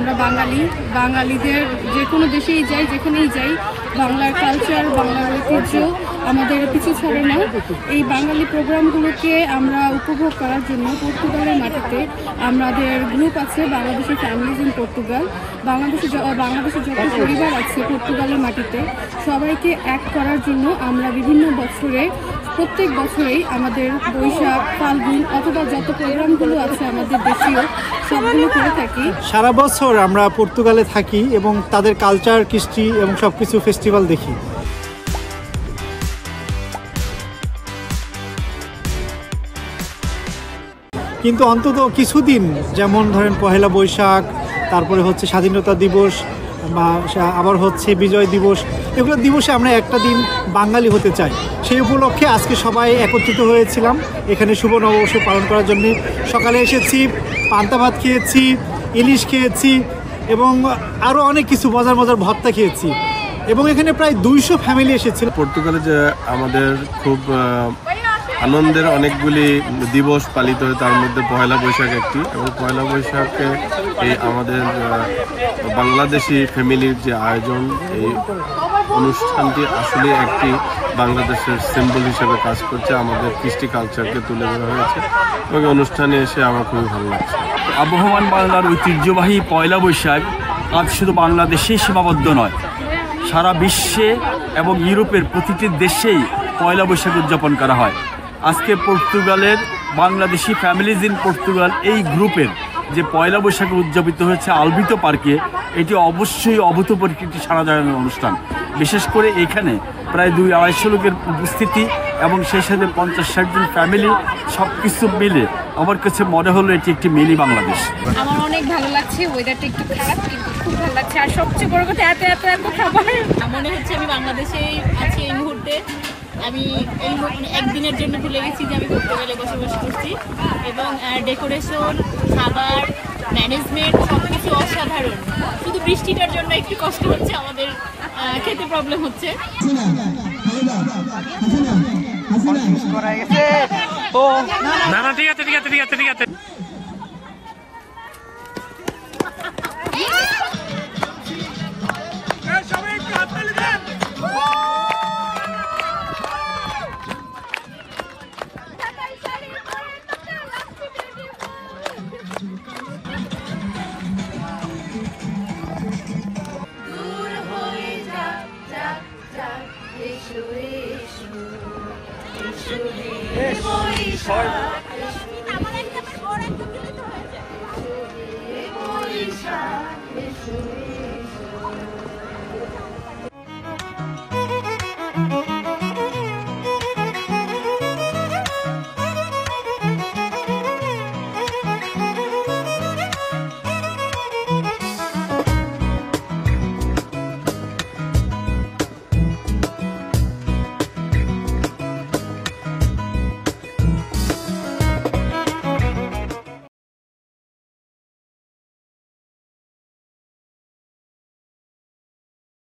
আমরা বাঙালিদের যে কোনো দেশেই যাই, যেখানেই যাই, বাংলার কালচার, বাংলার ঐতিহ্য আমাদের পিছু ছাড়ে না। এই বাঙালি প্রোগ্রামগুলোকে আমরা উপভোগ করার জন্য পর্তুগালের মাটিতে আমাদের গ্রুপ আছে, বাংলাদেশি ফ্যামিলিজ ইন পর্তুগাল। বাংলাদেশে যত পরিবার আছে পর্তুগালের মাটিতে, সবাইকে এক করার জন্য আমরা প্রত্যেক বছরেই আমাদের বৈশাখ, ফাল্গুন অথবা যত প্রোগ্রামগুলো আছে আমাদের দেশীয়, সবগুলো করে থাকি। সারা বছর আমরা পর্তুগালে থাকি এবং তাদের কালচার, কৃষ্টি এবং সব কিছু ফেস্টিভ্যাল দেখি। কিন্তু অন্তত কিছুদিন, যেমন ধরেন পহেলা বৈশাখ, তারপরে হচ্ছে স্বাধীনতা দিবস, বা আবার হচ্ছে বিজয় দিবস, এগুলো দিবসে আমরা একটা দিন বাঙালি হতে চাই। সেই উপলক্ষে আজকে সবাই একত্রিত হয়েছিলাম এখানে শুভ নববর্ষ পালন করার জন্য। সকালে এসেছি, পান্তা ভাত খেয়েছি, ইলিশ খেয়েছি এবং আরও অনেক কিছু মজার ভর্তা খেয়েছি এবং এখানে প্রায় 200 ফ্যামিলি এসেছিল। পর্তুগালে যে আমাদের খুব আনন্দের অনেকগুলি দিবস পালিত হয়, তার মধ্যে পয়লা বৈশাখ একটি, এবং পয়লা বৈশাখে এই আমাদের বাংলাদেশি ফ্যামিলির যে আয়োজন, এই অনুষ্ঠানটি আসলে একটি বাংলাদেশের সিম্বল হিসেবে কাজ করছে, আমাদের কৃষ্টি কালচারকে তুলে ধরা হয়েছে এবং অনুষ্ঠানে এসে আমার খুবই ভালো লাগছে। আবহমান বাংলার ঐতিহ্যবাহী পয়লা বৈশাখ আজ শুধু বাংলাদেশেই সীমাবদ্ধ নয়, সারা বিশ্বে এবং ইউরোপের প্রতিটি দেশেই পয়লা বৈশাখ উদযাপন করা হয়। আজকে পর্তুগালের বাংলাদেশি ফ্যামিলিজ ইন পর্তুগাল এই গ্রুপের যে পয়লা বৈশাখে উদযাপিত হয়েছে আলবিতো পার্কে, এটি অবশ্যই অভূতপূর্ব একটি সাড়া জাগানোর অনুষ্ঠান। বিশেষ করে এখানে প্রায় 200-250 লোকের উপস্থিতি এবং সেই সাথে 50-60 জন ফ্যামিলি, সব কিছু মিলে আমার কাছে মনে হলো এটি একটি মিনি বাংলাদেশ। আমার অনেক ভালো লাগছে, ওয়েদারটা একটু খারাপ কিন্তু খুব ভালো লাগছে। আর সবচেয়ে বড় কথা এত খাবার, মনে হচ্ছে আমি বাংলাদেশেই আছি এই মুহূর্তে। আমি একদিনের জন্য ভুলে গেছি যে আমি পর্তুগালে বসবাস করছি, এবং ডেকোরেশন, খাবার, ম্যানেজমেন্ট সব কিছু অসাধারণ। শুধু বৃষ্টিটার জন্য একটু কষ্ট হচ্ছে, আমাদের খেতে প্রবলেম হচ্ছে। ঠিক আছে। Bye.